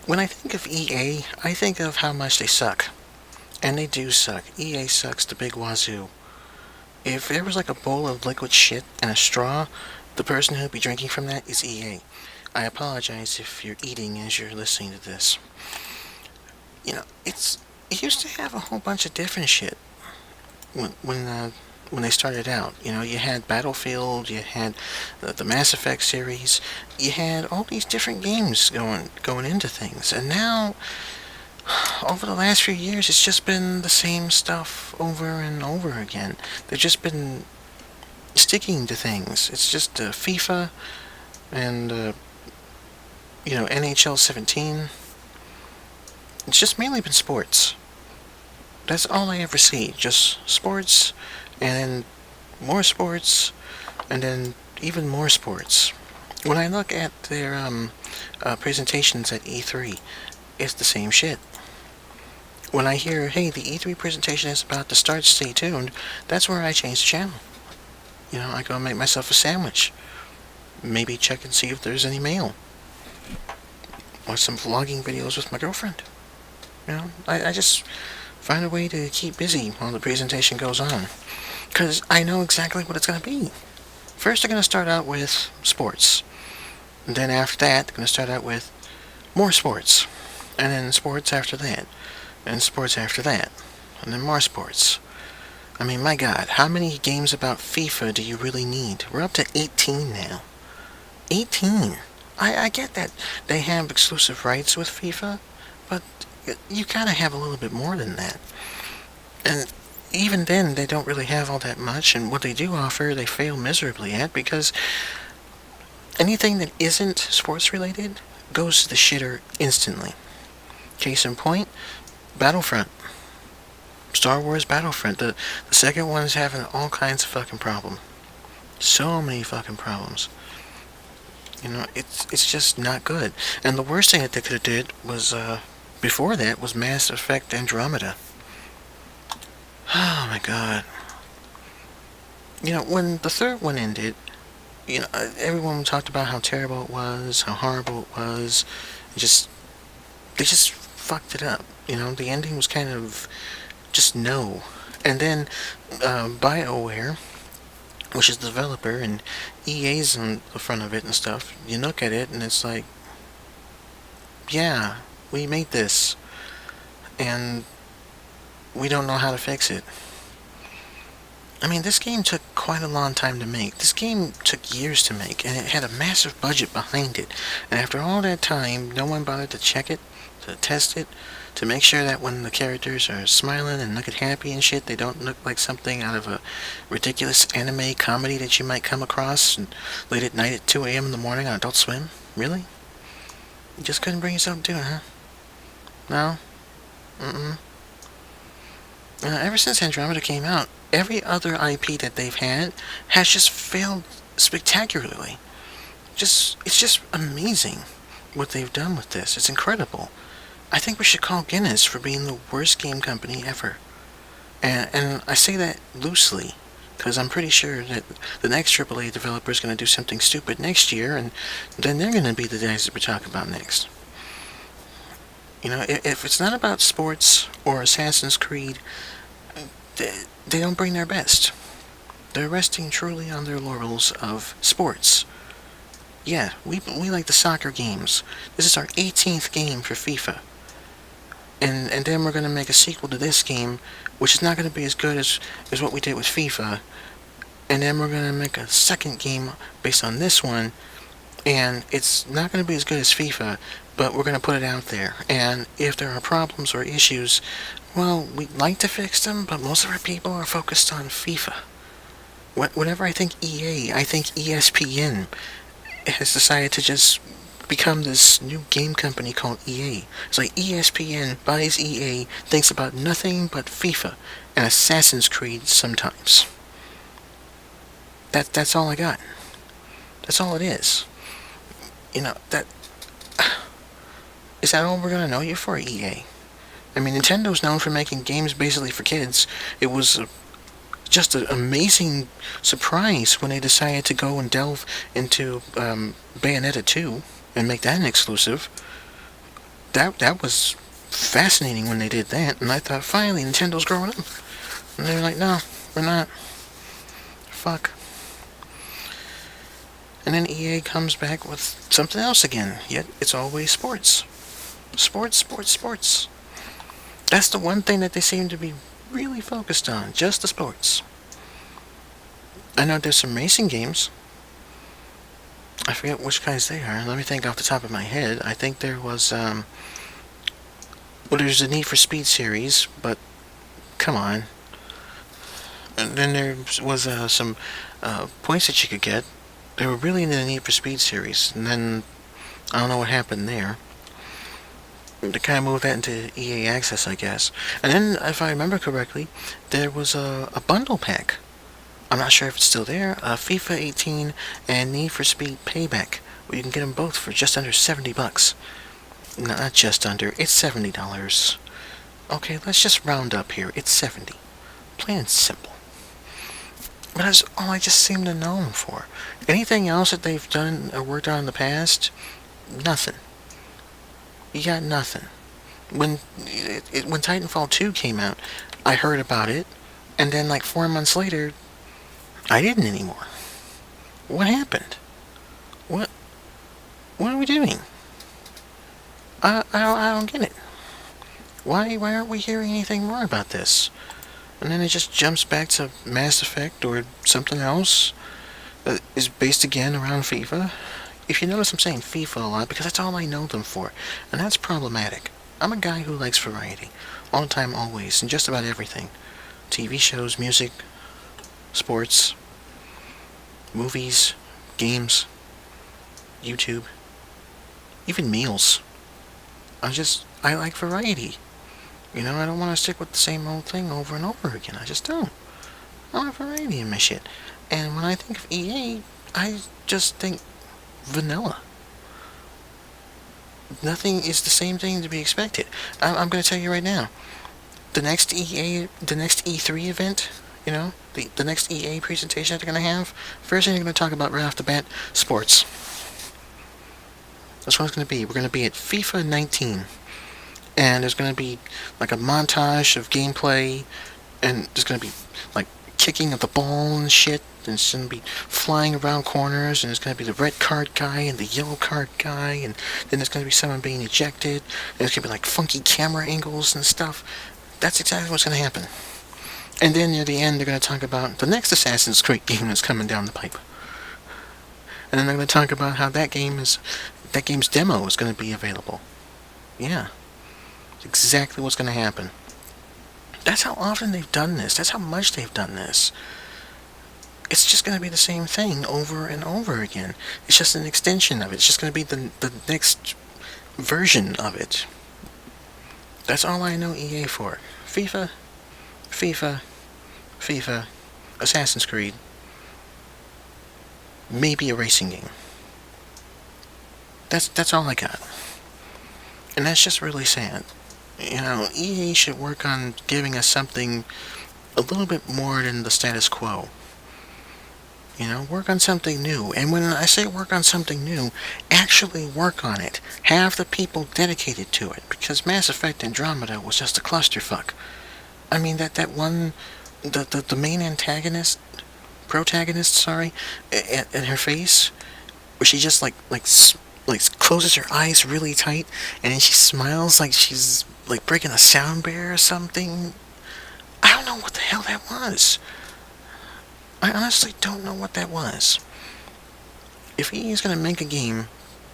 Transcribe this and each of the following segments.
When I think of EA, I think of how much they suck. And they do suck. EA sucks the big wazoo. If there was like a bowl of liquid shit and a straw, the person who'd be drinking from that is EA. I apologize if you're eating as you're listening to this. It used to have a whole bunch of different shit when they started out. You had Battlefield, you had the Mass Effect series, you had all these different games going into things, and now over the last few years, it's just been the same stuff over and over again. They've just been sticking to things. It's just FIFA and NHL 17. It's just mainly been sports. That's all I ever see. Just sports, and then more sports, and then even more sports. When I look at their presentations at E3, it's the same shit. When I hear, hey, the E3 presentation is about to start, stay tuned, that's where I change the channel. I go make myself a sandwich. Maybe check and see if there's any mail. Watch some vlogging videos with my girlfriend. I just find a way to keep busy while the presentation goes on. Because I know exactly what it's going to be. First, they're going to start out with sports. And then after that, they're going to start out with more sports. And then sports after that. And sports after that. And then more sports. I mean, my God, how many games about FIFA do you really need? We're up to 18 now. 18! I get that they have exclusive rights with FIFA, but you gotta have a little bit more than that. And even then, they don't really have all that much, and what they do offer, they fail miserably at, because anything that isn't sports-related goes to the shitter instantly. Case in point, Battlefront. Star Wars Battlefront. The second one is having all kinds of fucking problems. So many fucking problems. It's just not good. And the worst thing that they could have did was, before that, was Mass Effect Andromeda. Oh my God. When the third one ended, everyone talked about how terrible it was, how horrible it was. They just fucked it up. The ending was kind of just no. And then BioWare, which is the developer, and EA's in the front of it and stuff, you look at it and it's like, yeah, we made this, and we don't know how to fix it. I mean, this game took quite a long time to make. This game took years to make, and it had a massive budget behind it. And after all that time, no one bothered to check it, to test it, to make sure that when the characters are smiling and looking happy and shit, they don't look like something out of a ridiculous anime comedy that you might come across late at night at 2 a.m. in the morning on Adult Swim. Really? You just couldn't bring yourself to it, huh? No? Ever since Andromeda came out, every other IP that they've had has just failed spectacularly. It's just amazing what they've done with this. It's incredible. I think we should call Guinness for being the worst game company ever. And I say that loosely, because I'm pretty sure that the next AAA developer is going to do something stupid next year, and then they're going to be the guys that we talk about next. If it's not about sports or Assassin's Creed, they don't bring their best. They're resting truly on their laurels of sports. Yeah, we like the soccer games. This is our 18th game for FIFA. And then we're going to make a sequel to this game, which is not going to be as good as what we did with FIFA. And then we're going to make a second game based on this one, and it's not going to be as good as FIFA, but we're going to put it out there. And if there are problems or issues, well, we'd like to fix them, but most of our people are focused on FIFA. Whenever I think EA, I think ESPN has decided to just become this new game company called EA. It's like ESPN buys EA, thinks about nothing but FIFA and Assassin's Creed sometimes. That's all I got. That's all it is. Is that all we're gonna know you for, EA? I mean, Nintendo's known for making games basically for kids. It was just an amazing surprise when they decided to go and delve into Bayonetta 2 and make that an exclusive. that was fascinating when they did that, and I thought finally Nintendo's growing up. And they're like, no, we're not. Fuck. And then EA comes back with something else again. Yet it's always sports. Sports, sports, sports. That's the one thing that they seem to be really focused on. Just the sports. I know there's some racing games. I forget which kinds they are. Let me think off the top of my head. I think there was, well, there's the Need for Speed series, but come on. And then there was some points that you could get. They were really into the Need for Speed series, and then I don't know what happened there. They kind of moved that into EA Access, I guess. And then, if I remember correctly, there was a bundle pack. I'm not sure if it's still there. FIFA 18 and Need for Speed Payback, where you can get them both for just under $70. No, not just under. It's $70. Okay, let's just round up here. It's 70. Plain and simple. But that's all I just seem to know them for. Anything else that they've done or worked on in the past? Nothing. You got nothing. When Titanfall 2 came out, I heard about it, and then like 4 months later, I didn't anymore. What happened? What are we doing? I don't get it. Why aren't we hearing anything more about this? And then it just jumps back to Mass Effect or something else that is based again around FIFA. If you notice, I'm saying FIFA a lot because that's all I know them for, and that's problematic. I'm a guy who likes variety, all the time, always, and just about everything. TV shows, music, sports, movies, games, YouTube, even meals. I like variety. You know, I don't want to stick with the same old thing over and over again. I just don't. I want variety in my shit. And when I think of EA, I just think vanilla. Nothing is the same thing to be expected. I'm going to tell you right now. The next E3 event, you know, the next EA presentation that they're going to have, first thing they're going to talk about right off the bat, sports. That's what it's going to be. We're going to be at FIFA 19. And there's going to be like a montage of gameplay, and there's going to be like kicking of the ball and shit, and it's going to be flying around corners, and there's going to be the red card guy and the yellow card guy, and then there's going to be someone being ejected, and there's going to be like funky camera angles and stuff. That's exactly what's going to happen. And then near the end, they're going to talk about the next Assassin's Creed game that's coming down the pipe. And then they're going to talk about how that game's demo is going to be available. Yeah. Exactly what's going to happen. That's how often they've done this. That's how much they've done this. It's just going to be the same thing over and over again. It's just an extension of it. It's just going to be the next version of it. That's all I know EA for. FIFA, FIFA, FIFA, Assassin's Creed, maybe a racing game. That's all I got. And that's just really sad. You know, EA should work on giving us something a little bit more than the status quo. You know, work on something new. And when I say work on something new, actually work on it. Have the people dedicated to it. Because Mass Effect Andromeda was just a clusterfuck. I mean, that one, the main protagonist, sorry, and her face, where she just like closes her eyes really tight, and then she smiles like she's like breaking a sound barrier or something. I don't know what the hell that was. I honestly don't know what that was. If EA is gonna make a game,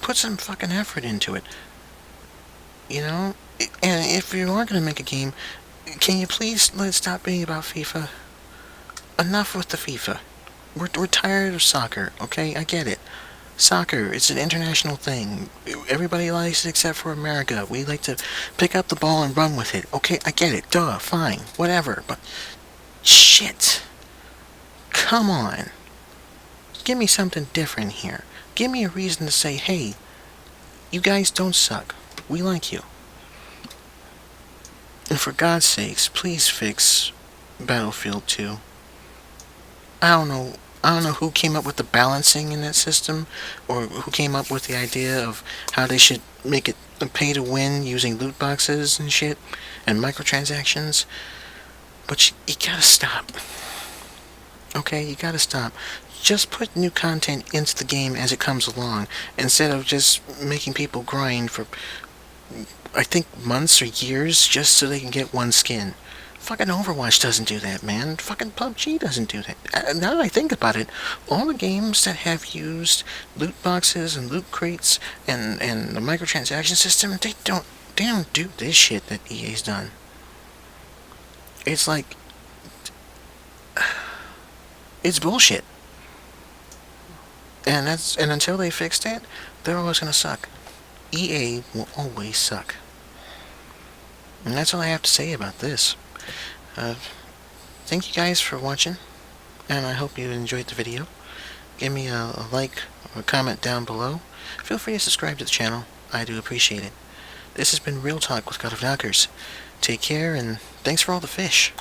put some fucking effort into it. You know? And if you are gonna make a game, can you please let it stop being about FIFA? Enough with the FIFA. We're tired of soccer, okay? I get it. Soccer, it's an international thing. Everybody likes it except for America. We like to pick up the ball and run with it. Okay, I get it. Duh, fine. Whatever. But, shit. Come on. Give me something different here. Give me a reason to say, hey, you guys don't suck. We like you. And for God's sakes, please fix Battlefield 2. I don't know I don't know who came up with the balancing in that system, or who came up with the idea of how they should make it pay to win using loot boxes and shit, and microtransactions. But you gotta stop. Okay, you gotta stop. Just put new content into the game as it comes along, instead of just making people grind for, I think, months or years just so they can get one skin. Fucking Overwatch doesn't do that, man. Fucking PUBG doesn't do that. Now that I think about it, all the games that have used loot boxes and loot crates and the microtransaction system, they don't do this shit that EA's done. It's like, it's bullshit. And until they fix that, they're always gonna suck. EA will always suck. And that's all I have to say about this. Thank you guys for watching, and I hope you enjoyed the video. Give me a like or a comment down below. Feel free to subscribe to the channel. I do appreciate it. This has been Real Talk with GodOfKnockers. Take care, and thanks for all the fish.